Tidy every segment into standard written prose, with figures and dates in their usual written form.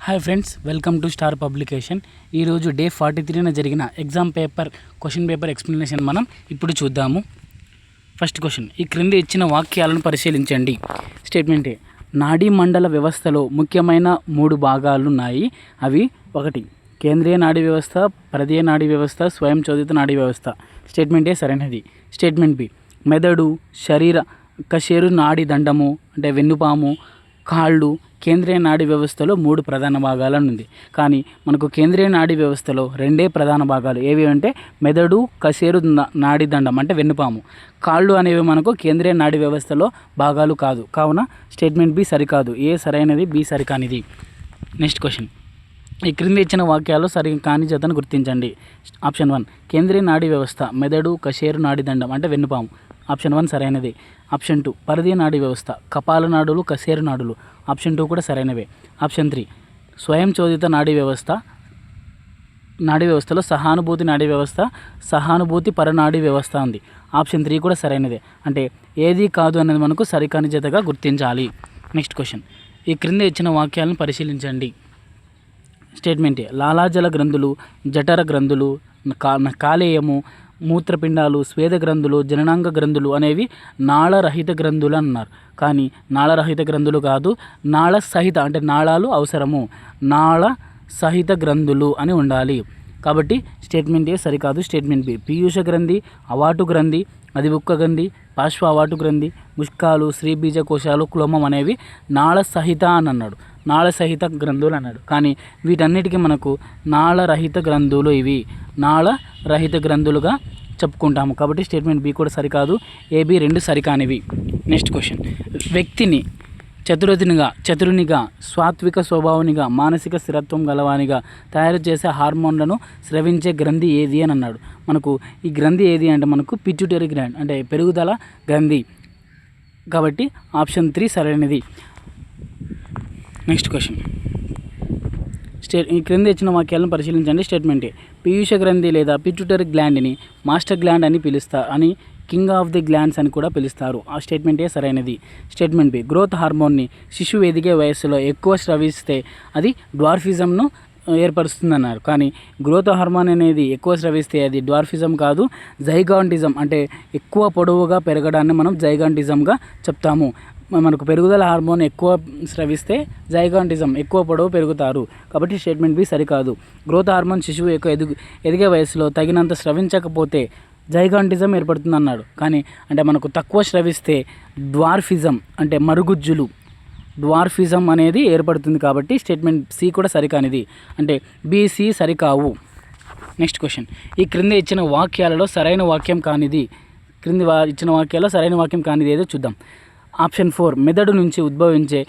Hi friends, welcome to star publication. ఈరోజు day 43న జరిగిన exam question paper explanation మనం ఇప్పుడు చూద్దాము. ఫస్ట్ క్వశ్చన్, ఈ క్రింది ఇచ్చిన వాక్యాలను పరిశీలించండి. స్టేట్మెంట్ ఏ, నాడీ మండల వ్యవస్థలో ముఖ్యమైన 3 భాగాలు ఉన్నాయి. అవి 1 కేంద్రీయ నాడీ వ్యవస్థ, ప్రదేయ నాడీ వ్యవస్థ, స్వయం చోదిత నాడీ వ్యవస్థ. స్టేట్మెంట్ ఏ సరైనది. స్టేట్మెంట్ బి, మెదడు, కశేరు నాడీ దండము అంటే వెన్నుపాము, కాళ్ళు కేంద్రీయ నాడీ వ్యవస్థలో 3 ప్రధాన భాగాలను ఉంది. కానీ మనకు కేంద్రీయ నాడీ వ్యవస్థలో 2 ప్రధాన భాగాలు ఏవి అంటే మెదడు, కశేరు నాడీ దండం అంటే వెన్నుపాము. కాళ్ళు అనేవి మనకు కేంద్రీయ నాడీ వ్యవస్థలో భాగాలు కాదు. కావున స్టేట్మెంట్ బి సరికాదు. ఏ సరైనది, బి సరికానిది. నెక్స్ట్ క్వశ్చన్, ఈ క్రింది ఇచ్చిన వాక్యాలు సరి కాని జతను గుర్తించండి. ఆప్షన్ 1 కేంద్రీయ నాడీ వ్యవస్థ మెదడు, కశేరు నాడీ దండం అంటే వెన్నుపాము. ఆప్షన్ 1 సరైనది. ఆప్షన్ 2 పరిధీయ నాడీ వ్యవస్థ కపాల నాడులు, కశేరు నాడులు. ఆప్షన్ 2 కూడా సరైనవే. ఆప్షన్ 3 స్వయం చోదిత నాడీ వ్యవస్థలో సహానుభూతి నాడీ వ్యవస్థ, సహానుభూతి పరనాడీ వ్యవస్థ ఉంది. ఆప్షన్ 3 కూడా సరైనదే. అంటే ఏది కాదు అనేది మనకు సరికాని జతగా గుర్తించాలి. నెక్స్ట్ క్వశ్చన్, ఈ క్రింద ఇచ్చిన వాక్యాలను పరిశీలించండి. స్టేట్మెంట్ ఏ, లాలాజల గ్రంథులు, జఠర గ్రంథులు, కాలేయము, మూత్రపిండాలు, స్వేద గ్రంథులు, జననాంగ గ్రంథులు అనేవి నాళరహిత గ్రంథులు అన్నారు. కానీ నాళరహిత గ్రంథులు కాదు, నాళ సహిత అంటే నాళాలు అవసరము, నాళ సహిత గ్రంథులు అని ఉండాలి. కాబట్టి స్టేట్మెంట్ ఏ సరికాదు. స్టేట్మెంట్ బి, పీయూష గ్రంథి, అవాటు గ్రంథి, అధివుక్క గ్రంథి, పార్శ్వ అవాటు గ్రంథి, ముష్కాలు, శ్రీబీజ కోశాలు, క్లోమం అనేవి నాళ సహిత అని అన్నాడు. నాళ సహిత గ్రంథులు అన్నాడు. కానీ వీటన్నిటికీ మనకు నాళరహిత గ్రంథులు, ఇవి నాళరహిత గ్రంథులుగా చెప్పుకుంటాము. కాబట్టి స్టేట్మెంట్ బి కూడా సరికాదు. ఏబి 2 సరికానివి. నెక్స్ట్ క్వశ్చన్, వ్యక్తిని చతురునిగా, సాత్విక స్వభావానిగా, మానసిక స్థిరత్వం గలవానిగా తయారు చేసే హార్మోన్లను స్రవించే గ్రంథి ఏది అని అన్నాడు. మనకు ఈ గ్రంథి ఏది అంటే మనకు పిట్యూటరీ గ్లాండ్ అంటే పెరుగుదల గ్రంథి. కాబట్టి ఆప్షన్ 3 సరైనది. నెక్స్ట్ క్వశ్చన్, ఈ క్రింద ఇచ్చిన వాక్యాలను పరిశీలించండి. స్టేట్మెంట్ ఏ, పీయూష గ్రంథి లేదా పిట్యూటరీ గ్లాండ్ని మాస్టర్ గ్లాండ్ అని పిలుస్తారు, కింగ్ ఆఫ్ ది గ్లాండ్స్ అని కూడా పిలుస్తారు. ఆ స్టేట్మెంట్ ఏ సరైనది. స్టేట్మెంట్ బి, గ్రోత్ హార్మోన్ని శిశువు ఎదిగే వయస్సులో ఎక్కువ స్రవిస్తే అది డ్వార్ఫిజంను ఏర్పరుస్తుందన్నారు. కానీ గ్రోత్ హార్మోన్ అనేది ఎక్కువ స్రవిస్తే అది డ్వార్ఫిజం కాదు, జైగాంటిజం అంటే ఎక్కువ పొడవుగా పెరగడాన్ని మనం జైగాంటిజంగా చెప్తాము. మనకు పెరుగుదల హార్మోన్ ఎక్కువ స్రవిస్తే జైగాంటిజం ఎక్కువ పొడవు పెరుగుతారు. కాబట్టి స్టేట్మెంట్ బి సరికాదు. గ్రోత్ హార్మోన్ శిశువు ఎదిగే వయసులో తగినంత స్రవించకపోతే జైగాంటిజం ఏర్పడుతుంది అన్నాడు. కానీ అంటే మనకు తక్కువ స్రవిస్తే డ్వార్ఫిజం అంటే మరుగుజ్జులు, డ్వార్ఫిజం అనేది ఏర్పడుతుంది. కాబట్టి స్టేట్మెంట్ సి కూడా సరికానిది. అంటే బీసీ సరికావు. నెక్స్ట్ క్వశ్చన్, ఈ క్రింద ఇచ్చిన వాక్యాలలో సరైన వాక్యం కానిది. ఇచ్చిన వాక్యాలలో సరైన వాక్యం కానిది ఏదో చూద్దాం. ఆప్షన్ 4 మెదడు నుంచి ఉద్భవించే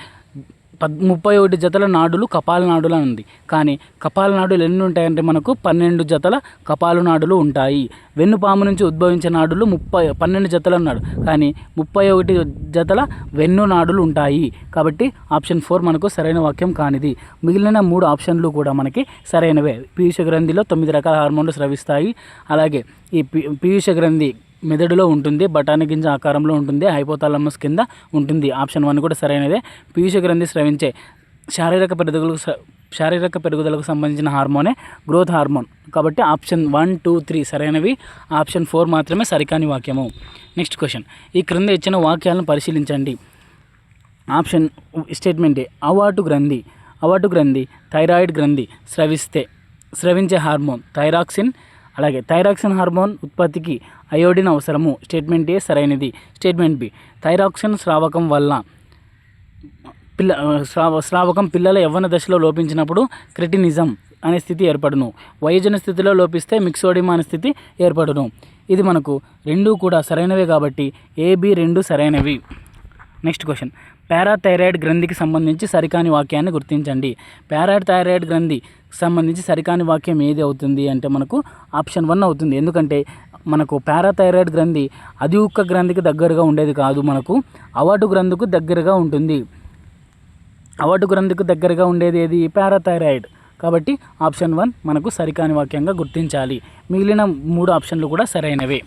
31 జతల నాడులు కపాల నాడులు అని ఉంది. కానీ కపాల నాడులు ఎన్ని ఉంటాయంటే మనకు 12 జతల కపాల నాడులు ఉంటాయి. వెన్నుపాము నుంచి ఉద్భవించే నాడులు 12 జతలు అన్నాడు. కానీ 31 జతల వెన్ను నాడులు ఉంటాయి. కాబట్టి ఆప్షన్ 4 మనకు సరైన వాక్యం కానిది. మిగిలిన 3 ఆప్షన్లు కూడా మనకి సరైనవే. పీయూష గ్రంథిలో 9 రకాల హార్మోన్లు స్రవిస్తాయి. అలాగే ఈ పీయూష గ్రంథి మెదడులో ఉంటుంది, బఠానీ గింజ ఆకారంలో ఉంటుంది, హైపోథాలమస్ కింద ఉంటుంది. ఆప్షన్ 1 కూడా సరైనదే. పీయూష గ్రంథి స్రవించే శారీరక పెరుగుదలకు సంబంధించిన హార్మోనే గ్రోత్ హార్మోన్. కాబట్టి ఆప్షన్ 1, 2, 3 సరైనవి. ఆప్షన్ 4 మాత్రమే సరికాని వాక్యము. నెక్స్ట్ క్వశ్చన్, ఈ క్రింద ఇచ్చిన వాక్యాలను పరిశీలించండి. ఆప్షన్ స్టేట్మెంట్ ఏ, అవాటు గ్రంథి థైరాయిడ్ గ్రంథి స్రవించే హార్మోన్ థైరాక్సిన్. అలాగే థైరాక్సిన్ హార్మోన్ ఉత్పత్తికి అయోడిన్ అవసరము. స్టేట్మెంట్ ఏ సరైనది. స్టేట్మెంట్ బి, థైరాక్సిన్ స్రావకం వల్ల స్రావకం పిల్లల యవ్వన దశలో లోపించినప్పుడు క్రెటినిజం అనే స్థితి ఏర్పడును. వయోజన స్థితిలో లోపిస్తే మిక్సోడిమా అనే స్థితి ఏర్పడును. ఇది మనకు 2 కూడా సరైనవే. కాబట్టి ఏబి 2 సరైనవి. నెక్స్ట్ క్వశ్చన్, పారాథైరాయిడ్ గ్రంథికి సంబంధించి సరికాని వాక్యాన్ని గుర్తించండి. పారాథైరాయిడ్ గ్రంథి సంబంధించి సరికాని వాక్యం ఏది అవుతుంది అంటే మనకు ఆప్షన్ 1 అవుతుంది. ఎందుకంటే మనకు పారాథైరాయిడ్ గ్రంథి అధివుక్క గ్రంథికి దగ్గరగా ఉండేది కాదు, మనకు అవాటు గ్రంథికి దగ్గరగా ఉంటుంది. అవాటు గ్రంథికి దగ్గరగా ఉండేది ఏది? పారాథైరాయిడ్. కాబట్టి ఆప్షన్ 1 మనకు సరికాని వాక్యంగా గుర్తించాలి. మిగిలిన 3 ఆప్షన్లు కూడా సరైనవే.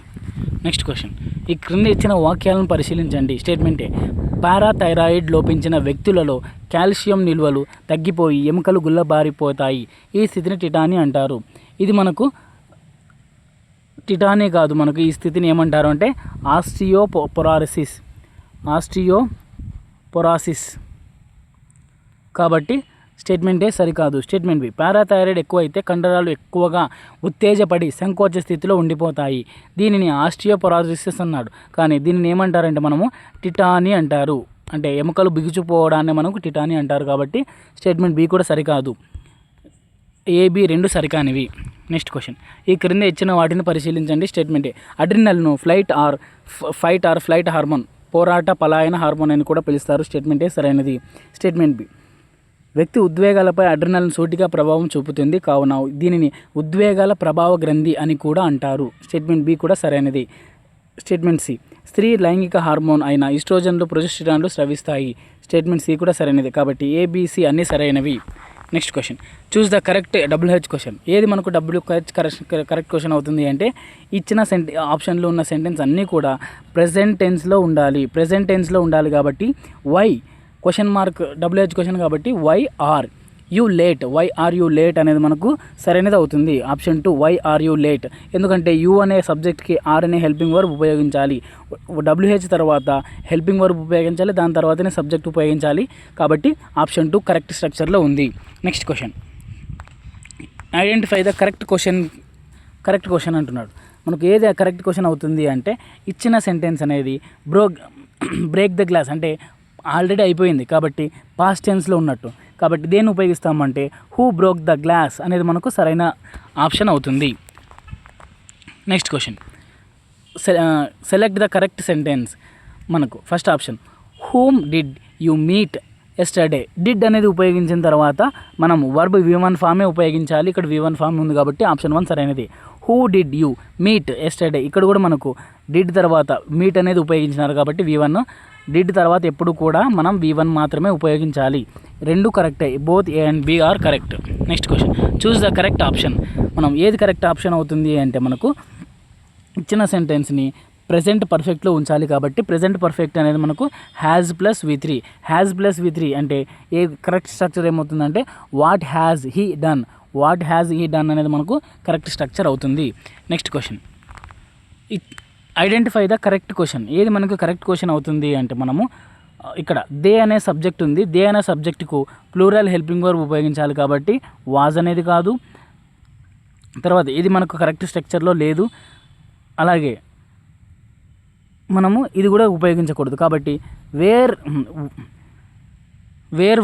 నెక్స్ట్ క్వశ్చన్, ఈ క్రింద ఇచ్చిన వాక్యాలను పరిశీలించండి. స్టేట్మెంట్ ఏ, పారాథైరాయిడ్ లోపించిన వ్యక్తులలో కాల్షియం నిల్వలు తగ్గిపోయి ఎముకలు గుల్లబారిపోతాయి. ఈ స్థితిని టిటానీ అంటారు. ఇది మనకు టిటానీ కాదు, మనకు ఈ స్థితిని ఏమంటారు అంటే ఆస్టియోపొరాసిస్. కాబట్టి స్టేట్మెంట్ ఏ సరికాదు. స్టేట్మెంట్ బి, పారాథైరాయిడ్ ఎక్కువైతే కండరాలు ఎక్కువగా ఉత్తేజపడి సంకోచ స్థితిలో ఉండిపోతాయి. దీనిని ఆస్టియోపొరాసిస్ అన్నాడు, కానీ దీనిని ఏమంటారంటే మనము టిటానీ అంటారు. అంటే ఎముకలు బిగుచిపోవడాన్ని మనకు టిటానీ అంటారు. కాబట్టి స్టేట్మెంట్ బి కూడా సరికాదు. ఏబి రెండు సరికానివి. నెక్స్ట్ క్వశ్చన్, ఈ క్రింద ఇచ్చిన వాటిని పరిశీలించండి. స్టేట్మెంట్ ఏ, అడ్రినల్ను ఫైట్ ఆర్ ఫ్లైట్ హార్మోన్, పోరాట పలాయన హార్మోన్ అని కూడా పిలుస్తారు. స్టేట్మెంట్ ఏ సరైనది. స్టేట్మెంట్ బి, వ్యక్తి ఉద్వేగాలపై అడ్రినల్ సూటిగా ప్రభావం చూపుతుంది, కావున దీనిని ఉద్వేగాల ప్రభావ గ్రంథి అని కూడా అంటారు. స్టేట్మెంట్ బి కూడా సరైనది. స్టేట్మెంట్ సి, స్త్రీ లైంగిక హార్మోన్ అయిన ఈస్ట్రోజన్లు ప్రొజెస్టెరాన్లు స్రవిస్తాయి. స్టేట్మెంట్ సి కూడా సరైనది. కాబట్టి ఏబిసి అన్నీ సరైనవి. Next question, choose the correct WH question. ఏది మనకు WH కరెక్ట్ క్వశ్చన్ అవుతుంది అంటే ఇచ్చిన ఆప్షన్లో ఉన్న సెంటెన్స్ అన్నీ కూడా ప్రెజెంట్ టెన్స్లో ఉండాలి. కాబట్టి why question mark WH question కాబట్టి వై ఆర్ యూ లేట్ అనేది మనకు సరైనది అవుతుంది. Option 2 why are you late. ఎందుకంటే యూ అనే సబ్జెక్ట్కి ఆర్ అనే హెల్పింగ్ వర్బ్ ఉపయోగించాలి. WH తర్వాత హెల్పింగ్ వర్బ్ ఉపయోగించాలి, దాని తర్వాతనే సబ్జెక్ట్ ఉపయోగించాలి. కాబట్టి ఆప్షన్ 2 కరెక్ట్ స్ట్రక్చర్లో ఉంది. Next question, identify the correct question అంటున్నాడు. మనకు ఏది కరెక్ట్ క్వశ్చన్ అవుతుంది అంటే ఇచ్చిన సెంటెన్స్ అనేది బ్రేక్ ద గ్లాస్ అంటే ఆల్రెడీ అయిపోయింది కాబట్టి పాస్ట్ టెన్స్లో ఉన్నట్టు. కాబట్టి దేన్ని ఉపయోగిస్తామంటే హూ బ్రోక్ ద గ్లాస్ అనేది మనకు సరైన ఆప్షన్ అవుతుంది. Next question, select the correct sentence. మనకు first option, whom did you meet yesterday. Did అనేది ఉపయోగించిన తర్వాత మనం వర్బ్ V1 ఫామే ఉపయోగించాలి. ఇక్కడ V1 ఫామ్ ఉంది కాబట్టి ఆప్షన్ 1 సరైనది. Who did you meet yesterday, ఇక్కడ కూడా మనకు డిడ్ తర్వాత మీట్ అనేది ఉపయోగించినారు కాబట్టి V1. డిడ్ తర్వాత ఎప్పుడు కూడా మనం V1 మాత్రమే ఉపయోగించాలి. రెండు కరెక్టే, both A and B are correct. Next question, choose the correct option. మనం ఏది కరెక్ట్ ఆప్షన్ అవుతుంది అంటే మనకు ఇచ్చిన సెంటెన్స్ని ప్రెజెంట్ పర్ఫెక్ట్లో ఉంచాలి. కాబట్టి ప్రెజెంట్ పర్ఫెక్ట్ అనేది మనకు హ్యాజ్ ప్లస్ V3 అంటే ఏ కరెక్ట్ స్ట్రక్చర్ ఏమవుతుందంటే వాట్ హ్యాజ్ హీ డన్ అనేది మనకు కరెక్ట్ స్ట్రక్చర్ అవుతుంది. Next question, identify the correct question. ఏది మనకు కరెక్ట్ క్వశ్చన్ అవుతుంది అంటే మనము ఇక్కడ దే అనే సబ్జెక్ట్ ఉంది. దే అనే సబ్జెక్టుకు ప్లూరల్ హెల్పింగ్ వర్బ్ ఉపయోగించాలి కాబట్టి వాజ్ అనేది కాదు. తర్వాత ఇది మనకు కరెక్ట్ స్ట్రక్చర్లో లేదు. అలాగే మనము ఇది కూడా ఉపయోగించకూడదు. కాబట్టి వేర్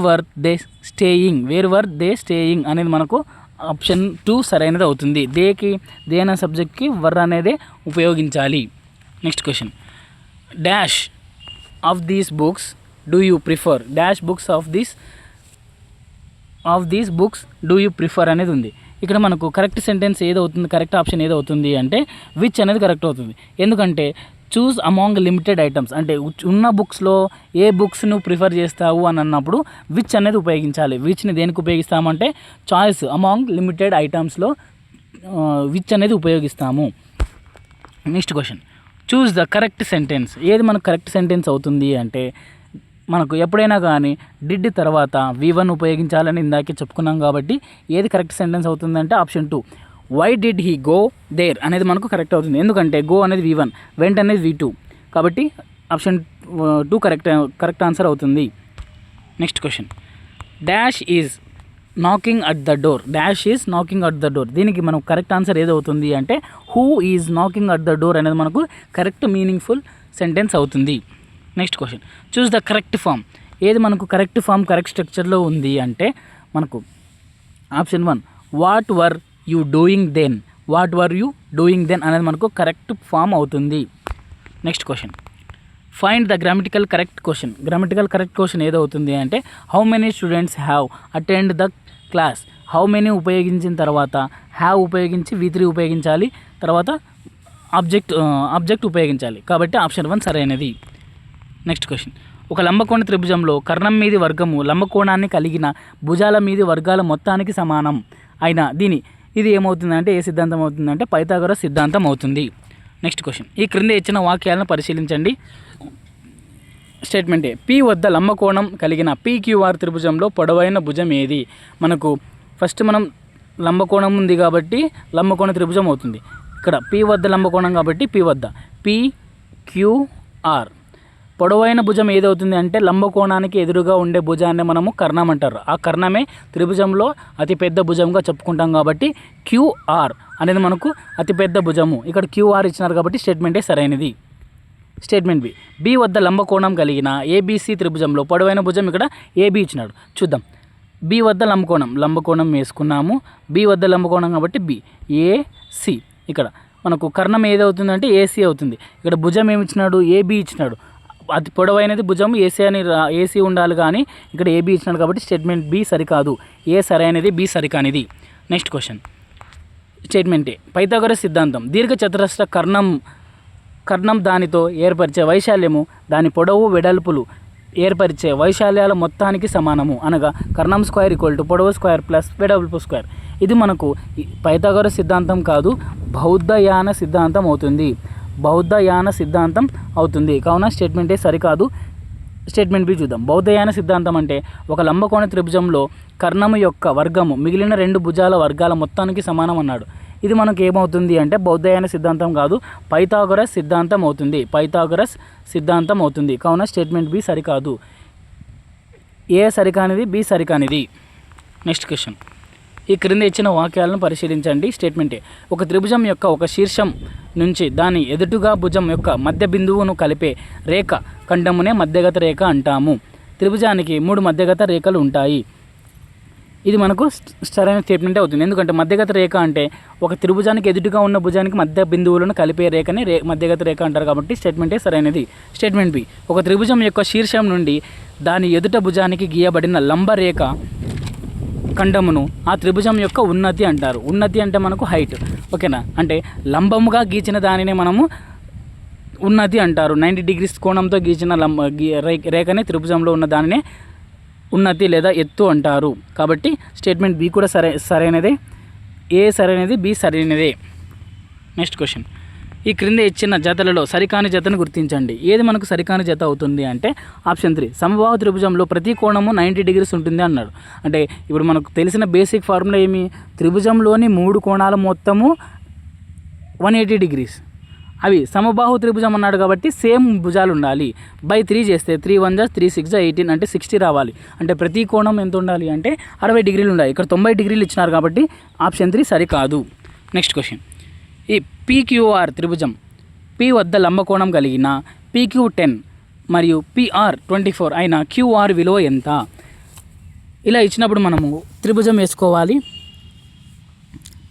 వర్ దే స్టేయింగ్ అనేది మనకు ఆప్షన్ 2 సరైనది అవుతుంది. దే అనే సబ్జెక్ట్కి వర్ అనేది ఉపయోగించాలి. Next question, dash of these books do you prefer అనేది ఉంది. ఇక్కడ మనకు కరెక్ట్ సెంటెన్స్ ఏదవుతుంది, కరెక్ట్ ఆప్షన్ ఏదవుతుంది అంటే విచ్ అనేది కరెక్ట్ అవుతుంది. ఎందుకంటే చూస్ అమాంగ్ లిమిటెడ్ ఐటమ్స్ అంటే ఉన్న బుక్స్లో ఏ బుక్స్ నువ్వు ప్రిఫర్ చేస్తావు అని అన్నప్పుడు విచ్ అనేది ఉపయోగించాలి. విచ్ని దేనికి ఉపయోగిస్తామంటే చాయిస్ అమాంగ్ లిమిటెడ్ ఐటమ్స్లో విచ్ అనేది ఉపయోగిస్తాము. Next question, choose the correct sentence. ఏది మనకు కరెక్ట్ సెంటెన్స్ అవుతుంది అంటే మనకు ఎప్పుడైనా కానీ డిడ్ తర్వాత V1 ఉపయోగించాలని ఇందాకే చెప్పుకున్నాం. కాబట్టి ఏది కరెక్ట్ సెంటెన్స్ అవుతుందంటే option 2 why did he go there అనేది మనకు కరెక్ట్ అవుతుంది. ఎందుకంటే గో అనేది V1, వెంట్ అనేది V2. కాబట్టి ఆప్షన్ 2 కరెక్ట్ ఆన్సర్ అవుతుంది. Next question, dash is knocking at the door. దీనికి మనం కరెక్ట్ ఆన్సర్ ఏదవుతుంది అంటే who is knocking at the door అనేది మనకు కరెక్ట్ మీనింగ్ఫుల్ సెంటెన్స్ అవుతుంది. Next question, choose the correct form. ఏది మనకు కరెక్ట్ ఫామ్ కరెక్ట్ స్ట్రక్చర్లో ఉంది అంటే మనకు option 1 what were you doing then అనేది మనకు కరెక్ట్ ఫామ్ అవుతుంది. Next question, find the grammatical correct question ఏదవుతుంది అంటే how many students have attend the class. How many ఉపయోగించిన తర్వాత హ్యావ్ ఉపయోగించి V3 ఉపయోగించాలి, తర్వాత ఆబ్జెక్ట్ ఉపయోగించాలి. కాబట్టి ఆప్షన్ 1 సరైనది. నెక్స్ట్ క్వశ్చన్, ఒక లంబకోణ త్రిభుజంలో కర్ణం మీది వర్గము లంబకోణాన్ని కలిగిన భుజాల మీది వర్గాల మొత్తానికి సమానం అయిన ఇది ఏమవుతుందంటే ఏ సిద్ధాంతం అవుతుందంటే పైథాగరస్ సిద్ధాంతం అవుతుంది. నెక్స్ట్ క్వశ్చన్, ఈ క్రింద ఇచ్చిన వాక్యాలను పరిశీలించండి. స్టేట్మెంట్ ఏ, పి వద్ద లంబకోణం కలిగిన పీక్యూఆర్ త్రిభుజంలో పొడవైన భుజం ఏది? మనకు ఫస్ట్ మనం లంబకోణం ఉంది కాబట్టి లంబకోణ త్రిభుజం అవుతుంది. ఇక్కడ పి వద్ద లంబకోణం కాబట్టి పి వద్ద పీక్యూఆర్ పొడవైన భుజం ఏదవుతుంది అంటే లంబకోణానికి ఎదురుగా ఉండే భుజాన్ని మనము కర్ణం అంటారు. ఆ కర్ణమే త్రిభుజంలో అతిపెద్ద భుజంగా చెప్పుకుంటాం కాబట్టి క్యూఆర్ అనేది మనకు అతిపెద్ద భుజము. ఇక్కడ క్యూఆర్ ఇచ్చినారు కాబట్టి స్టేట్మెంటే సరైనది. స్టేట్మెంట్ బి వద్ద లంబకోణం కలిగిన ఏబీసీ త్రిభుజంలో పొడవైన భుజం ఇక్కడ ఏబీ ఇచ్చినాడు. చూద్దాం. బి వద్ద లంబకోణం వేసుకున్నాము. బి వద్ద లంబకోణం కాబట్టి బి ఏసి. ఇక్కడ మనకు కర్ణం ఏదవుతుందంటే ఏసీ అవుతుంది. ఇక్కడ భుజం ఏమి ఇచ్చినాడు? ఏబీ ఇచ్చినాడు. అతి పొడవైనది భుజం ఏసీ ఉండాలి కానీ ఇక్కడ ఏబీ ఇచ్చినాడు కాబట్టి స్టేట్మెంట్ బి సరికాదు. ఏ సరైనది, బి సరికానిది. Next question. Statement A, Pythagoras సిద్ధాంతం దీర్ఘచతురస్ర కర్ణం దానితో ఏర్పరిచే వైశాల్యము దాని పొడవు వెడల్పులు ఏర్పరిచే వైశాల్యాల మొత్తానికి సమానము. అనగా కర్ణం స్క్వేర్ ఈక్వల్ టు పొడవు స్క్వేర్ ప్లస్ వెడల్పు స్క్వేర్. ఇది మనకు పైథాగరస్ సిద్ధాంతం కాదు, బౌద్ధయాన సిద్ధాంతం అవుతుంది. బౌద్ధయాన సిద్ధాంతం అవుతుంది కావున స్టేట్మెంటే సరికాదు. స్టేట్మెంట్ బి చూద్దాం. బౌద్ధయాన సిద్ధాంతం అంటే ఒక లంబకోణ త్రిభుజంలో కర్ణము యొక్క వర్గము మిగిలిన రెండు భుజాల వర్గాల మొత్తానికి సమానం అన్నాడు. ఇది మనకు ఏమవుతుంది అంటే బౌద్ధయాన సిద్ధాంతం కాదు, పైథాగరస్ సిద్ధాంతం అవుతుంది. పైథాగరస్ సిద్ధాంతం అవుతుంది కావున స్టేట్మెంట్ బి సరికాదు. ఏ సరికానిది, బి సరికానిది. Next question. ఈ క్రింద ఇచ్చిన వాక్యాలను పరిశీలించండి. స్టేట్మెంటే, ఒక త్రిభుజం యొక్క ఒక శీర్షం నుంచి దాని ఎదుటుగా భుజం యొక్క మధ్య బిందువును కలిపే రేఖ ఖండమునే మధ్యగత రేఖ అంటాము. త్రిభుజానికి 3 మధ్యగత రేఖలు ఉంటాయి. ఇది మనకు సరైన స్టేట్మెంటే అవుతుంది. ఎందుకంటే మధ్యగత రేఖ అంటే ఒక త్రిభుజానికి ఎదుటుగా ఉన్న భుజానికి మధ్య బిందువులను కలిపే రేఖని మధ్యగత రేఖ అంటారు కాబట్టి స్టేట్మెంటే సరైనది. స్టేట్మెంట్ బి, ఒక త్రిభుజం యొక్క శీర్షం నుండి దాని ఎదుట భుజానికి గీయబడిన లంబ రేఖ ఖండమును ఆ త్రిభుజం యొక్క ఉన్నతి అంటారు. ఉన్నతి అంటే మనకు హైట్, ఓకేనా. అంటే లంబముగా గీచిన దానినే మనము ఉన్నతి అంటారు. 90 డిగ్రీస్ కోణంతో గీచిన రేఖనే త్రిభుజంలో ఉన్న దానినే ఉన్నతి లేదా ఎత్తు అంటారు. కాబట్టి స్టేట్మెంట్ బి కూడా సరైనదే. ఏ సరైనది, బి సరైనదే. Next question. ఈ క్రింద ఇచ్చిన జతలలో సరికాని జతను గుర్తించండి. ఏది మనకు సరికాని జత అవుతుంది అంటే ఆప్షన్ 3, సమబాహు త్రిభుజంలో ప్రతి కోణము 90 డిగ్రీస్ ఉంటుంది అన్నాడు. అంటే ఇప్పుడు మనకు తెలిసిన బేసిక్ ఫార్ములా ఏమి? త్రిభుజంలోని 3 కోణాలు మొత్తము 180 డిగ్రీస్. అవి సమబాహు త్రిభుజం అన్నాడు కాబట్టి సేమ్ భుజాలు ఉండాలి. బై 3 చేస్తే 3 1 3 6 18 అంటే 60 రావాలి. అంటే ప్రతి కోణం ఎంత ఉండాలి అంటే 60 డిగ్రీలు ఉండాలి. ఇక్కడ 90 డిగ్రీలు ఇచ్చినారు కాబట్టి ఆప్షన్ 3 సరికాదు. Next question. ఈ పీక్యూఆర్ త్రిభుజం పి వద్ద లంబకోణం కలిగిన పీక్యూ10 మరియు పిఆర్ 24 అయిన క్యూఆర్ విలువ ఎంత? ఇలా ఇచ్చినప్పుడు మనము త్రిభుజం వేసుకోవాలి.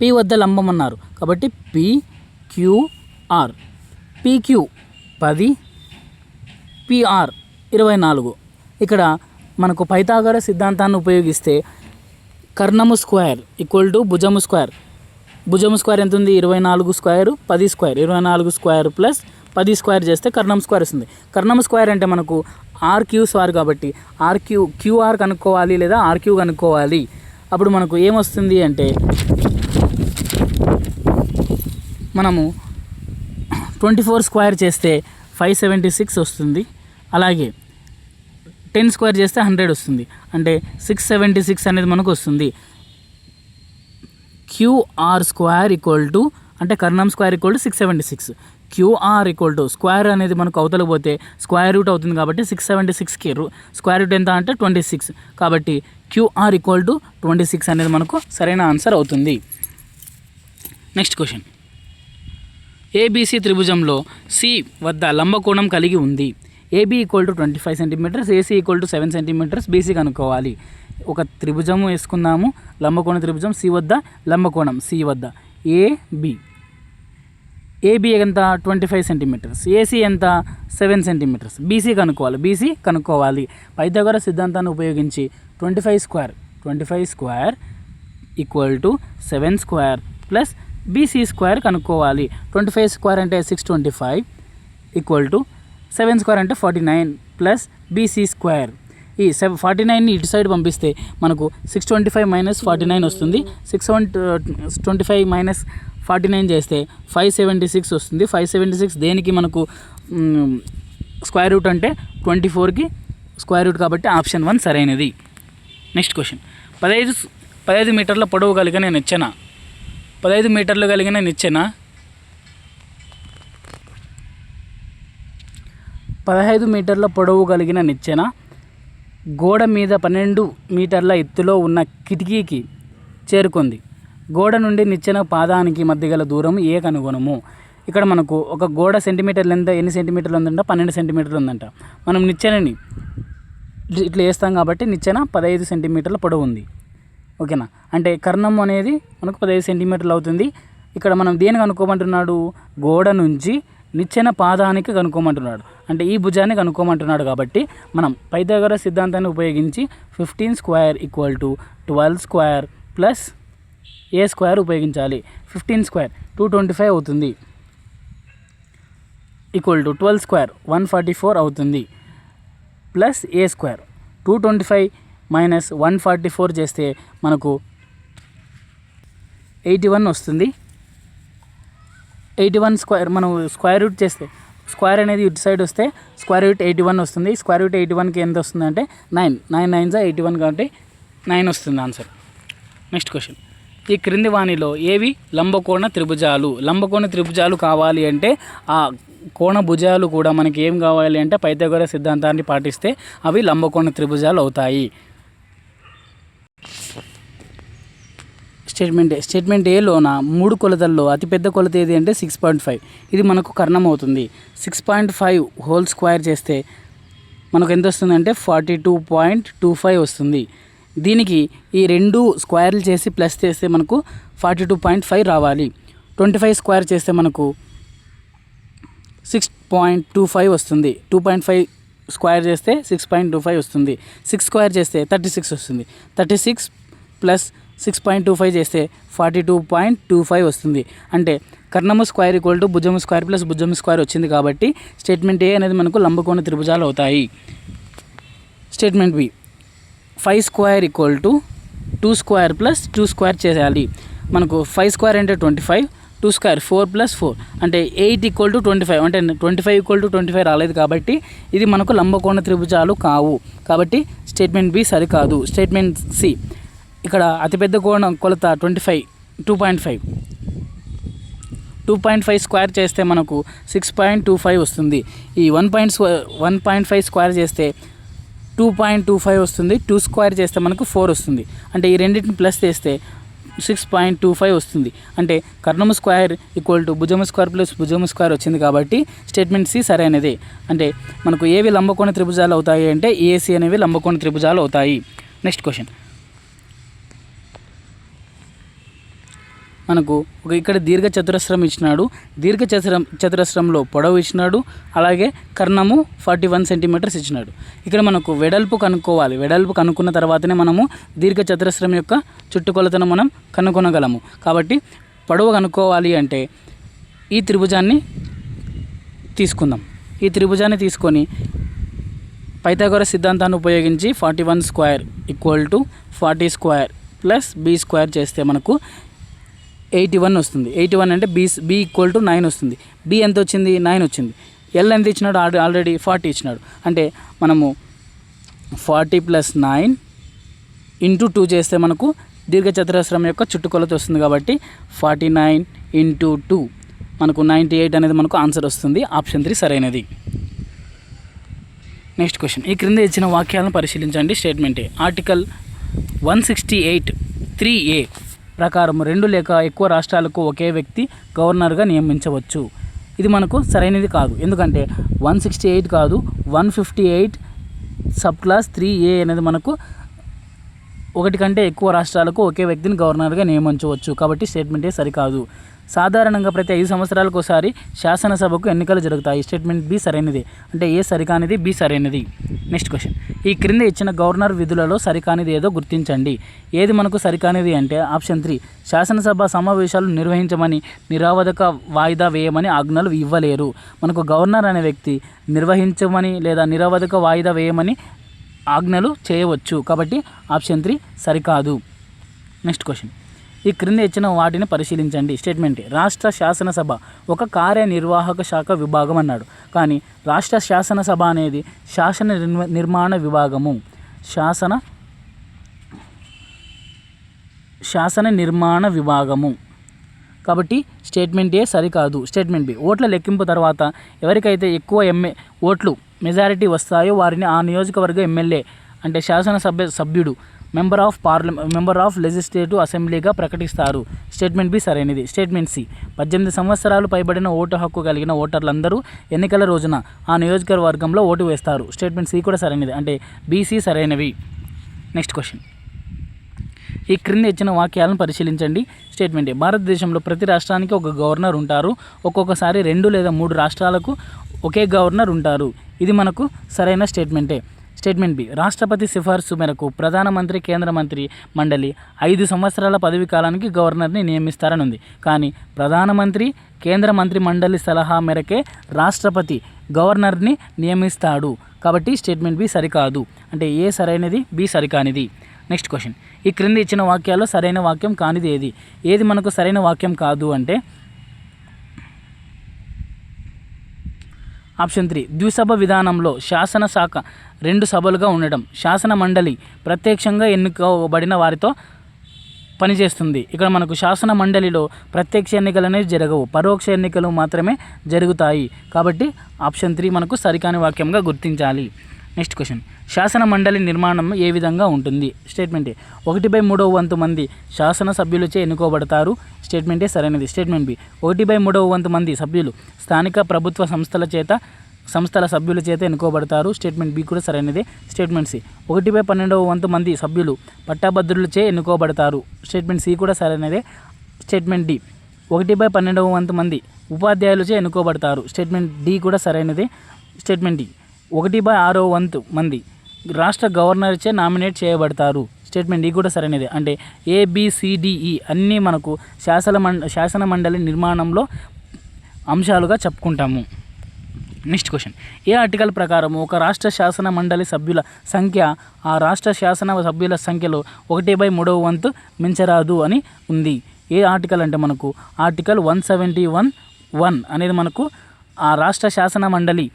పి వద్ద లంబం అన్నారు కాబట్టి పీక్యూఆర్, పీక్యూ 10, పిఆర్ 24. ఇక్కడ మనకు పైథాగరస్ సిద్ధాంతాన్ని ఉపయోగిస్తే కర్ణము స్క్వేర్ ఈక్వల్ టు భుజము స్క్వేర్. భుజము స్క్వేర్ ఎంత ఉంది? 24 square 10 square. 24 square plus 10 square చేస్తే కర్ణం స్క్వేర్ వస్తుంది. కర్ణం స్క్వేర్ అంటే మనకు ఆర్క్యూ స్క్వేర్ కాబట్టి క్యూఆర్ కనుక్కోవాలి లేదా ఆర్క్యూ కనుక్కోవాలి. అప్పుడు మనకు ఏమొస్తుంది అంటే మనము 24 స్క్వేర్ చేస్తే 576 వస్తుంది. అలాగే 10 స్క్వేర్ చేస్తే 100 వస్తుంది. అంటే 676 అనేది మనకు వస్తుంది. క్యూఆర్ స్క్వేర్ ఈక్వల్ టు అంటే కర్ణం square equal to 676. QR equal to square అనేది మనకు అవతల పోతే స్క్వేర్ రూట్ అవుతుంది కాబట్టి 676కి స్క్వేర్ రూట్ ఎంత అంటే 26. కాబట్టి క్యూఆర్ ఈక్వల్ టు 26 అనేది మనకు సరైన ఆన్సర్ అవుతుంది. Next question. ఏబీసీ త్రిభుజంలో సి వద్ద లంబకోణం కలిగి ఉంది. AB equal to 25 centimetres, AC equal to 7 centimetres. BC కనుక్కోవాలి. ఒక త్రిభుజము వేసుకుందాము. లంబకోణ త్రిభుజం సి వద్ద లంబకోణం సి వద్ద ఏబి. ఏబి ఎంత? 25 సెంటీమీటర్స్. ఏసీ ఎంత? 7 సెంటీమీటర్స్. బీసీ కనుక్కోవాలి. పైథాగరస్ సిద్ధాంతాన్ని ఉపయోగించి 25 square equal to 7 square plus BC square కనుక్కోవాలి. 25 స్క్వేర్ అంటే 625 ఈక్వల్ టు 7 స్క్వేర్ అంటే 49 ప్లస్ బీసీ స్క్వేర్. ఈ 49ని ఇటు సైడ్ పంపిస్తే మనకు 625 మైనస్ 49 వస్తుంది. 625 మైనస్ 49 చేస్తే 576 వస్తుంది. 576 దేనికి మనకు స్క్వేర్ రూట్ అంటే 24కి స్క్వేర్ రూట్ కాబట్టి ఆప్షన్ 1 సరైనది. నెక్స్ట్ క్వశ్చన్, 15 మీటర్ల పొడవు కలిగిన నిచ్చెన 15 మీటర్లు కలిగిన నిచ్చెన 15 మీటర్ల పొడవు కలిగిన నిచ్చెన గోడ మీద 12 మీటర్ల ఎత్తులో ఉన్న కిటికీకి చేరుకుంది. గోడ నుండి నిచ్చెన పాదానికి మధ్య గల దూరం ఏ కనుగొనము. ఇక్కడ మనకు ఒక గోడ సెంటీమీటర్లు ఎన్ని సెంటీమీటర్లు ఉందంట, 12 సెంటీమీటర్లు ఉందంట. మనం నిచ్చెనని ఇట్లా వేస్తాం కాబట్టి నిచ్చెన 15 సెంటీమీటర్ల పొడవు ఉంది. ఓకేనా, అంటే కర్ణం అనేది మనకు 15 సెంటీమీటర్లు అవుతుంది. ఇక్కడ మనం దేని కనుక్కోమంటున్నాడు, గోడ నుంచి నిచ్చెన పాదానికి కనుక్కోమంటున్నాడు, అంటే ఈ భుజాన్ని కనుక్కోమంటున్నాడు. కాబట్టి మనం పైథాగరస్ సిద్ధాంతాన్ని ఉపయోగించి 15 square equal to 12 square plus A square ఉపయోగించాలి. 15 స్క్వేర్ 225 అవుతుంది, ఈక్వల్ టు 12 స్క్వేర్ 144 అవుతుంది, ప్లస్ ఏ స్క్వేర్ 225 మైనస్ 144 చేస్తే మనకు 81 వస్తుంది. 81 స్క్వేర్ మనం స్క్వేర్ రూట్ చేస్తే స్క్వేర్ అనేది ఇటు సైడ్ వస్తే స్క్వేర్ రూట్ 81 వస్తుంది. స్క్వేర్ రూట్ 81కి ఎంత వస్తుంది అంటే 9 9 81 కాబట్టి 9 వస్తుంది ఆన్సర్. నెక్స్ట్ క్వశ్చన్, ఈ క్రింది వాణిలో ఏవి లంబకోణ త్రిభుజాలు కావాలి అంటే ఆ కోణ భుజాలు కూడా మనకి ఏం కావాలి అంటే పైథాగరస్ సిద్ధాంతాన్ని పాటిస్తే అవి లంబకోణ త్రిభుజాలు అవుతాయి. స్టేట్మెంట్ ఏలోన 3 కొలతల్లో అతిపెద్ద కొలత ఏది అంటే 6.5. ఇది మనకు కర్ణం అవుతుంది. 6.5 హోల్ స్క్వేర్ చేస్తే మనకు ఎంత వస్తుంది అంటే 42.25 వస్తుంది. దీనికి ఈ 2 స్క్వేర్లు చేసి ప్లస్ చేస్తే మనకు 42.5 రావాలి. 25 స్క్వేర్ చేస్తే మనకు 6.25 వస్తుంది. 2.5 స్క్వేర్ చేస్తే 6.25 వస్తుంది. 6 స్క్వేర్ చేస్తే 36 వస్తుంది. 36 ప్లస్ 6.25 చేస్తే 42.25 వస్తుంది. అంటే కర్ణము స్క్వేర్ ఈక్వల్ టు భుజము స్క్వేర్ ప్లస్ భుజము స్క్వేర్ వచ్చింది. కాబట్టి స్టేట్మెంట్ ఏ అనేది మనకు లంబకోణ త్రిభుజాలు అవుతాయి. Statement B, 5 square equal to 2 square plus 2 square చేయాలి. మనకు 5 స్క్వేర్ అంటే 25, 2 స్క్వేర్ 4 ప్లస్ 4 అంటే 8 ఈక్వల్ టు 25, అంటే 25 ఈక్వల్ టు 25 రాలేదు. కాబట్టి ఇది మనకు లంబకోణ త్రిభుజాలు కావు. కాబట్టి స్టేట్మెంట్ బి సరికాదు. స్టేట్మెంట్ సి, ఇక్కడ అతిపెద్ద కొలత 2.5 స్క్వేర్ చేస్తే మనకు 6.25 వస్తుంది. ఈ 1.5 స్క్వేర్ చేస్తే 2.25 వస్తుంది. 2 స్క్వేర్ చేస్తే మనకు 4 వస్తుంది. అంటే ఈ రెండింటిని ప్లస్ చేస్తే 6.25 వస్తుంది. అంటే కర్ణము స్క్వేర్ ఈక్వల్ టు భుజము స్క్వేర్ ప్లస్ భుజము స్క్వేర్ వచ్చింది. కాబట్టి స్టేట్మెంట్ సి సరైనదే. అంటే మనకు ఏవి లంబకోణ త్రిభుజాలు అవుతాయి అంటే ఏసీ అనేవి లంబకోణ త్రిభుజాలు అవుతాయి. నెక్స్ట్ క్వశ్చన్, మనకు ఇక్కడ దీర్ఘ చతురస్రం ఇచ్చినాడు. దీర్ఘ చతురస్రంలో పొడవు ఇచ్చినాడు, అలాగే కర్ణము 41 సెంటీమీటర్స్ ఇచ్చినాడు. ఇక్కడ మనకు వెడల్పు కనుక్కోవాలి. వెడల్పు కనుక్కున్న తర్వాతనే మనము దీర్ఘ చతురస్రం యొక్క చుట్టుకొలతను మనం కనుగొనగలము. కాబట్టి పొడవు కనుక్కోవాలి అంటే ఈ త్రిభుజాన్ని తీసుకుందాం. ఈ త్రిభుజాన్ని తీసుకొని పైథాగరస్ సిద్ధాంతాన్ని ఉపయోగించి 41 square equal to 40 square plus B square చేస్తే మనకు 81 వస్తుంది. 81 అంటే బి ఈక్వల్ టు 9 వస్తుంది. బి ఎంత వచ్చింది, 9 వచ్చింది. ఎల్ ఎంత ఇచ్చినాడు, ఆల్రెడీ 40 ఇచ్చినాడు. అంటే మనము 40 ప్లస్ 9 ఇంటూ 2 చేస్తే మనకు దీర్ఘచతురస్రం యొక్క చుట్టుకొలత వస్తుంది. కాబట్టి 49 ఇంటూ 2 మనకు 98 అనేది మనకు ఆన్సర్ వస్తుంది. ఆప్షన్ 3 సరైనది. నెక్స్ట్ క్వశ్చన్, ఈ క్రింద ఇచ్చిన వాక్యాలను పరిశీలించండి. స్టేట్మెంట్ ఏ, ఆర్టికల్ 168(3)(a) ప్రకారం 2 లేక ఎక్కువ రాష్ట్రాలకు ఒకే వ్యక్తి గవర్నర్గా నియమించవచ్చు. ఇది మనకు సరైనది కాదు. ఎందుకంటే 168 కాదు, 158 సబ్ క్లాస్ 3A అనేది మనకు 1 కంటే ఎక్కువ రాష్ట్రాలకు ఒకే వ్యక్తిని గవర్నర్గా నియమించవచ్చు. కాబట్టి స్టేట్మెంట్ ఏ సరికాదు. సాధారణంగా ప్రతి 5 సంవత్సరాలకు ఒకసారి శాసనసభకు ఎన్నికలు జరుగుతాయి. స్టేట్మెంట్ బి సరైనది. అంటే ఏ సరికానిది, బి సరైనది. నెక్స్ట్ క్వశ్చన్, ఈ క్రింద ఇచ్చిన గవర్నర్ విధులలో సరికానిది ఏదో గుర్తించండి. ఏది మనకు సరికానిది అంటే ఆప్షన్ 3, శాసనసభ సమావేశాలు నిర్వహించమని, నిరావధక వాయిదా వేయమని ఆజ్ఞలు ఇవ్వలేరు. మనకు గవర్నర్ అనే వ్యక్తి నిర్వహించమని లేదా నిరావధక వాయిదా వేయమని ఆజ్ఞలు చేయవచ్చు. కాబట్టి ఆప్షన్ 3 సరికాదు. నెక్స్ట్ క్వశ్చన్, ఈ క్రింద ఇచ్చిన వాటిని పరిశీలించండి. స్టేట్మెంట్ రాష్ట్ర శాసనసభ ఒక కార్యనిర్వాహక శాఖ విభాగం అన్నాడు. కానీ రాష్ట్ర శాసనసభ అనేది నిర్మాణ విభాగము, శాసన నిర్మాణ విభాగము. కాబట్టి స్టేట్మెంట్ ఏ సరికాదు. స్టేట్మెంట్ బి ఓట్ల లెక్కింపు తర్వాత ఎవరికైతే ఎక్కువ ఓట్లు మెజారిటీ వస్తాయో వారిని ఆ నియోజకవర్గ ఎమ్మెల్యే అంటే శాసనసభ సభ్యుడు మెంబర్ ఆఫ్ లెజిస్లేటివ్ అసెంబ్లీగా ప్రకటిస్తారు. స్టేట్మెంట్ బి సరైనది. స్టేట్మెంట్ సి 18 సంవత్సరాలు పైబడిన ఓటు హక్కు కలిగిన ఓటర్లందరూ ఎన్నికల రోజున ఆ నియోజకవర్గంలో ఓటు వేస్తారు. స్టేట్మెంట్ సి కూడా సరైనది, అంటే బీసీ సరైనవి. నెక్స్ట్ క్వశ్చన్, ఈ క్రింద ఇచ్చిన వాక్యాలను పరిశీలించండి. స్టేట్మెంట్ భారతదేశంలో ప్రతి రాష్ట్రానికి ఒక గవర్నర్ ఉంటారు. ఒక్కొక్కసారి 2 లేదా 3 రాష్ట్రాలకు ఒకే గవర్నర్ ఉంటారు. ఇది మనకు సరైన స్టేట్మెంటే. స్టేట్మెంట్ బి రాష్ట్రపతి సిఫార్సు మేరకు ప్రధానమంత్రి కేంద్ర మంత్రి మండలి 5 సంవత్సరాల పదవి కాలానికి గవర్నర్ని నియమిస్తారని ఉంది. కానీ ప్రధానమంత్రి కేంద్ర మంత్రి మండలి సలహా మేరకే రాష్ట్రపతి గవర్నర్ని నియమిస్తాడు. కాబట్టి స్టేట్మెంట్ బి సరికాదు, అంటే ఏ సరైనది, బి సరికానిది. నెక్స్ట్ క్వశ్చన్, ఈ క్రింద ఇచ్చిన వాక్యాల్లో సరైన వాక్యం కానిది ఏది? ఏది మనకు సరైన వాక్యం కాదు అంటే ఆప్షన్ 3 ద్విసభ విధానంలో శాసనశాఖ 2 సభలుగా ఉండడం. శాసన మండలి ప్రత్యక్షంగా ఎన్నుకోబడిన వారితో పనిచేస్తుంది. ఇక్కడ మనకు శాసన మండలిలో ప్రత్యక్ష ఎన్నికలు అనేవి జరగవు, పరోక్ష ఎన్నికలు మాత్రమే జరుగుతాయి. కాబట్టి ఆప్షన్ 3 మనకు సరికాని వాక్యంగా గుర్తించాలి. నెక్స్ట్ క్వశ్చన్, శాసన మండలి నిర్మాణం ఏ విధంగా ఉంటుంది? స్టేట్మెంట్ 1/3 వంతు మంది శాసనసభ్యులచే ఎన్నుకోబడతారు. స్టేట్మెంటే సరైనది. స్టేట్మెంట్ బి 1/3 వంతు మంది సభ్యులు స్థానిక ప్రభుత్వ సంస్థల సభ్యుల చేత ఎన్నుకోబడతారు. స్టేట్మెంట్ బి కూడా సరైనదే. స్టేట్మెంట్ సి 1/12 వంతు మంది సభ్యులు పట్టాభద్రులచే ఎన్నుకోబడతారు. స్టేట్మెంట్ సి కూడా సరైనదే. స్టేట్మెంట్ డి 1/12 వంతు మంది ఉపాధ్యాయులచే ఎన్నుకోబడతారు. స్టేట్మెంట్ డి కూడా సరైనదే. స్టేట్మెంట్ డి 1/6 వంతు మంది రాష్ట్ర గవర్నర్చే నామినేట్ చేయబడతారు. స్టేట్మెంట్ డి కూడా సరైనదే. అంటే ఏబిసిడిఈ అన్నీ మనకు శాసన మండలి నిర్మాణంలో అంశాలుగా చెప్పుకుంటాము. నెక్స్ట్ క్వశ్చన్, ఏ ఆర్టికల్ ప్రకారం ఒక రాష్ట్ర శాసన మండలి సభ్యుల సంఖ్య ఆ రాష్ట్ర శాసన సభ్యుల సంఖ్యలో 1/3 వంతు మించరాదు అని ఉంది? ఏ ఆర్టికల్ అంటే మనకు ఆర్టికల్ 171(1) అనేది మనకు ఆ రాష్ట్ర శాసన మండలి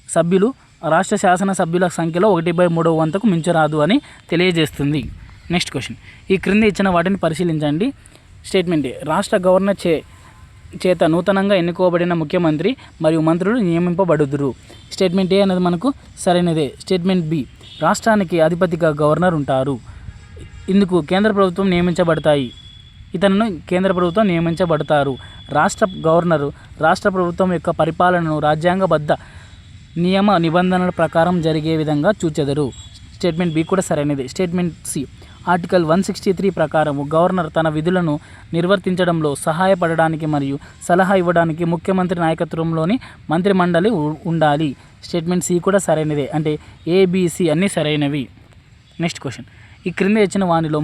సభ్యులు రాష్ట్ర శాసన సభ్యుల సంఖ్యలో 1/3 వంతుకు మించరాదు అని తెలియజేస్తుంది. నెక్స్ట్ క్వశ్చన్, ఈ క్రింద ఇచ్చిన వాటిని పరిశీలించండి. స్టేట్మెంట్ రాష్ట్ర గవర్నర్ చేత నూతనంగా ఎన్నుకోబడిన ముఖ్యమంత్రి మరియు మంత్రులు నియమింపబడుదురు. స్టేట్మెంట్ ఏ అనేది మనకు సరైనదే. స్టేట్మెంట్ బి రాష్ట్రానికి అధిపతిగా గవర్నర్ ఉంటారు. ఇందుకు కేంద్ర ప్రభుత్వం నియమించబడతారు. రాష్ట్ర గవర్నరు రాష్ట్ర ప్రభుత్వం యొక్క పరిపాలనను రాజ్యాంగబద్ధ నియమ నిబంధనల ప్రకారం జరిగే విధంగా చూచెదరు. స్టేట్మెంట్ బి కూడా సరైనది. స్టేట్మెంట్ సి ఆర్టికల్ 163 ప్రకారం గవర్నర్ తన విధులను నిర్వర్తించడంలో సహాయపడడానికి మరియు సలహా ఇవ్వడానికి ముఖ్యమంత్రి నాయకత్వంలోని మంత్రిమండలి ఉండాలి. స్టేట్మెంట్ సి కూడా సరైనదే. అంటే ఏబిసి అన్నీ సరైనవి. నెక్స్ట్ క్వశ్చన్, ఈ క్రింద ఇచ్చిన వానిలో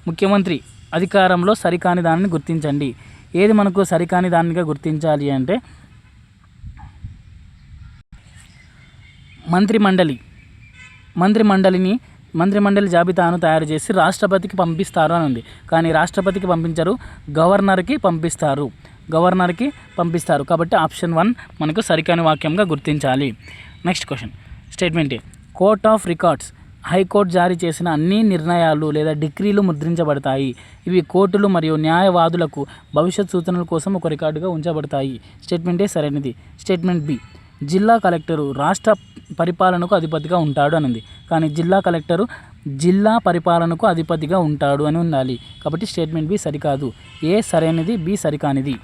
ముఖ్యమంత్రి అధికారంలో సరికాని దానిని గుర్తించండి. ఏది మనకు సరికాని దానిగా గుర్తించాలి అంటే మంత్రిమండలి జాబితాను తయారు చేసి రాష్ట్రపతికి పంపిస్తారు అని ఉంది. కానీ రాష్ట్రపతికి పంపించరు, గవర్నర్కి పంపిస్తారు. కాబట్టి ఆప్షన్ 1 మనకు సరికాని వాక్యంగా గుర్తించాలి. Next question, statement court of records high court జారీ చేసిన అన్ని నిర్ణయాలు లేదా డిగ్రీలు ముద్రించబడతాయి. ఇవి కోర్టులు మరియు న్యాయవాదులకు భవిష్యత్ సూచనల కోసం ఒక రికార్డుగా ఉంచబడతాయి. స్టేట్మెంటే సరైనది. స్టేట్మెంట్ బి జిల్లా కలెక్టరు రాష్ట్ర పరిపాలనకు అధిపతిగా ఉంటాడు అని ఉంది. కానీ జిల్లా కలెక్టరు జిల్లా పరిపాలనకు అధిపతిగా ఉంటాడు అని ఉండాలి. కాబట్టి స్టేట్మెంట్ బి సరికాదు. ఏ సరైనది, బి సరికానిది.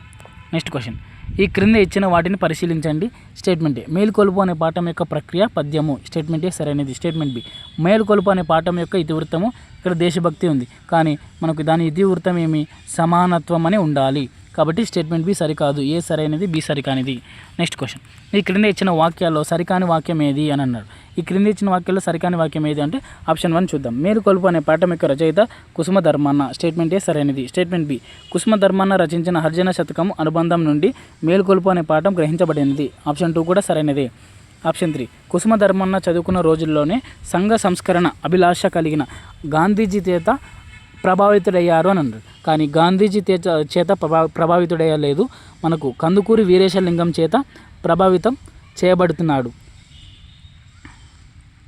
నెక్స్ట్ క్వశ్చన్, ఈ క్రింద ఇచ్చిన వాటిని పరిశీలించండి. స్టేట్మెంట్ మేలుకొలుపు అనే పాఠం యొక్క ప్రక్రియ పద్యము. స్టేట్మెంటే సరైనది. స్టేట్మెంట్ బి మేలుకొలుపు అనే పాఠం యొక్క ఇతివృత్తము. ఇక్కడ దేశభక్తి ఉంది, కానీ మనకు దాని ఇతివృత్తం ఏమి, సమానత్వం అని ఉండాలి. కాబట్టి స్టేట్మెంట్ బి సరికాదు. ఏ సరైనది, బి సరికానిది. నెక్స్ట్ క్వశ్చన్, ఈ క్రింద ఇచ్చిన వాక్యాల్లో సరికాని వాక్యం ఏది అని అన్నారు. ఈ క్రింద ఇచ్చిన వాక్యాల్లో సరికాని వాక్యం ఏది అంటే ఆప్షన్ 1 చూద్దాం. మేలుకొలుపు అనే పాఠం యొక్క రచయిత కుసుమ ధర్మన్న. స్టేట్మెంటే సరైనది. స్టేట్మెంట్ బి కుసుమ ధర్మన్న రచించిన హర్జన శతకం అనుబంధం నుండి మేలుకొలుపు అనే పాఠం గ్రహించబడినది. ఆప్షన్ 2 కూడా సరైనదే. ఆప్షన్ 3 కుసుమ ధర్మన్న చదువుకున్న రోజుల్లోనే సంఘ సంస్కరణ అభిలాష కలిగిన గాంధీజీ చేత ప్రభావితుడయ్యారు అని అన్నారు. కానీ గాంధీజీ చేత ప్రభావితుడయ్యలేదు, మనకు కందుకూరి వీరేశలింగం చేత ప్రభావితం చేయబడుతున్నాడు.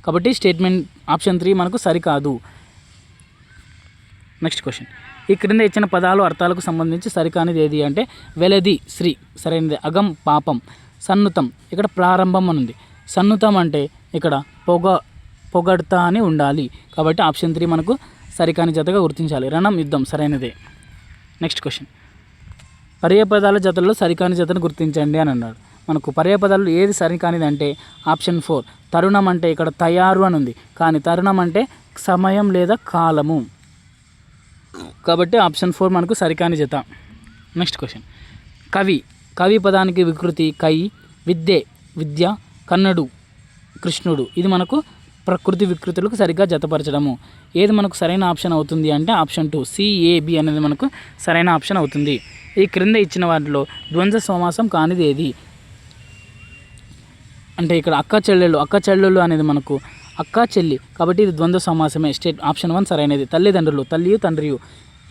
కాబట్టి స్టేట్మెంట్ ఆప్షన్ 3 మనకు సరికాదు. నెక్స్ట్ క్వశ్చన్, ఈ క్రింద ఇచ్చిన పదాలు అర్థాలకు సంబంధించి సరికానిది ఏది అంటే వెలది శ్రీ సరైనది, అగం పాపం, సన్నుతం ఇక్కడ ప్రారంభం అని ఉంది, సన్నుతం అంటే ఇక్కడ పొగడ్తా అని ఉండాలి. కాబట్టి ఆప్షన్ 3 మనకు సరికాని జతగా గుర్తించాలి. రణం యుద్ధం సరైనదే. నెక్స్ట్ క్వశ్చన్, పర్యాయపదాల జతల్లో సరికాని జతను గుర్తించండి అని అన్నాడు. మనకు పర్యాయపదాలు ఏది సరికానిది అంటే ఆప్షన్ 4 తరుణం అంటే ఇక్కడ తయారు అని ఉంది, కానీ తరుణం అంటే సమయం లేదా కాలము. కాబట్టి ఆప్షన్ 4 మనకు సరికాని జత. నెక్స్ట్ క్వశ్చన్, కవి పదానికి వికృతి కై, విద్య, కన్నడు, కృష్ణుడు. ఇది మనకు ప్రకృతి వికృతులకు సరిగ్గా జతపరచడము. ఏది మనకు సరైన ఆప్షన్ అవుతుంది అంటే ఆప్షన్ 2 CAB అనేది మనకు సరైన ఆప్షన్ అవుతుంది. ఈ క్రింద ఇచ్చిన వాటిలో ద్వంద్వ సమాసం కానిది ఏది అంటే ఇక్కడ అక్క చెల్లెళ్ళు అనేది మనకు అక్క చెల్లి, కాబట్టి ఇది ద్వంద్వ సమాసమే. ఆప్షన్ 1 సరైనది. తల్లిదండ్రులు, తల్లియు తండ్రియు,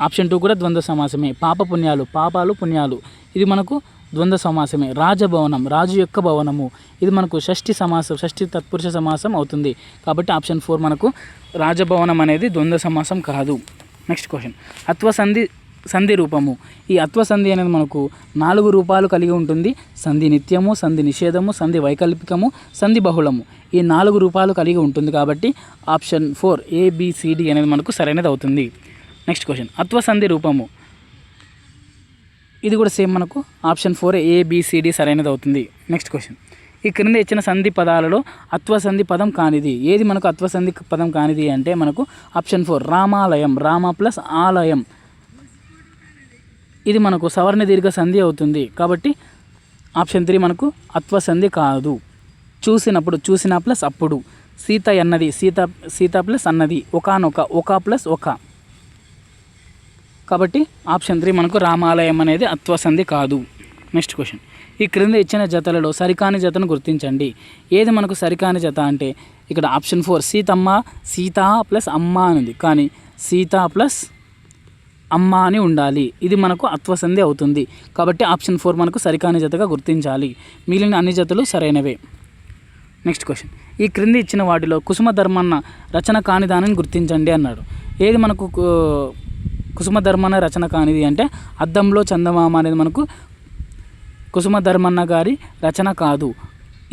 ఆప్షన్ 2 కూడా ద్వంద్వ సమాసమే. పాపాలు పుణ్యాలు, ఇది మనకు ద్వంద్వ సమాసమే. రాజభవనం, రాజు యొక్క భవనము, ఇది మనకు షష్ఠి తత్పురుష సమాసం అవుతుంది. కాబట్టి ఆప్షన్ 4 మనకు రాజభవనం అనేది ద్వంద్వ సమాసం కాదు. నెక్స్ట్ క్వశ్చన్, సంధి రూపము. ఈ అత్వసంధి అనేది మనకు 4 రూపాలు కలిగి ఉంటుంది. సంధి నిత్యము, సంధి నిషేధము, సంధి వైకల్పికము, సంధి బహుళము. ఈ 4 రూపాలు కలిగి ఉంటుంది. కాబట్టి ఆప్షన్ 4 ABCD అనేది మనకు సరైనది అవుతుంది. నెక్స్ట్ క్వశ్చన్, అత్వసంధి రూపము. ఇది కూడా సేమ్ మనకు ఆప్షన్ 4 ABCD సరైనది అవుతుంది. నెక్స్ట్ క్వశ్చన్, ఈ క్రింద ఇచ్చిన సంధి పదాలలో అత్వసంధి పదం కానిది ఏది? మనకు అత్వసంధి పదం కానిది అంటే మనకు ఆప్షన్ 4 రామాలయం, రామ ప్లస్ ఆలయం, ఇది మనకు సవర్ణ దీర్ఘ సంధి అవుతుంది. కాబట్టి ఆప్షన్ 3 మనకు అత్వసంధి కాదు. చూసిన ప్లస్ అప్పుడు, సీత అన్నది, సీత ప్లస్ అన్నది, ఒక ప్లస్ ఒక, కాబట్టి ఆప్షన్ 3 మనకు రామాలయం అనేది అత్వసంధి కాదు. నెక్స్ట్ క్వశ్చన్, ఈ క్రింద ఇచ్చిన జతలలో సరికాని జతను గుర్తించండి. ఏది మనకు సరికాని జత అంటే ఇక్కడ ఆప్షన్ 4 సీత ప్లస్ అమ్మ అనేది, కానీ సీత ప్లస్ అమ్మ అని ఉండాలి, ఇది మనకు అత్వసంధి అవుతుంది. కాబట్టి ఆప్షన్ 4 మనకు సరికాని జతగా గుర్తించాలి. మిగిలిన అన్ని జతలు సరైనవే. నెక్స్ట్ క్వశ్చన్, ఈ క్రింది ఇచ్చిన వాటిలో కుసుమ ధర్మన్న రచన కాని దానిని గుర్తించండి అన్నాడు. ఏది మనకు కుసుమ ధర్మన్న రచన కానిది అంటే అద్దంలో చందమామ అనేది మనకు కుసుమ ధర్మన్న గారి రచన కాదు.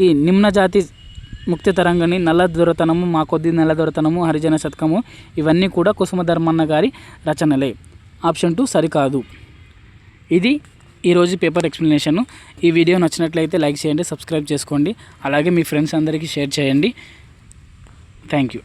ఈ నిమ్నజాతి ముక్తి తరంగని, నల్ల దొరతనము, మా కొద్ది నల్ల దొరతనము, హరిజన శతకము, ఇవన్నీ కూడా కుసుమ ధర్మన్న గారి రచనలే. ఆప్షన్ 2 సరికాదు. ఇది ఈరోజు పేపర్ ఎక్స్ప్లెనేషన్. ఈ వీడియో నచ్చినట్లయితే లైక్ చేయండి, సబ్స్క్రైబ్ చేసుకోండి, అలాగే మీ ఫ్రెండ్స్ అందరికీ షేర్ చేయండి. Thank you.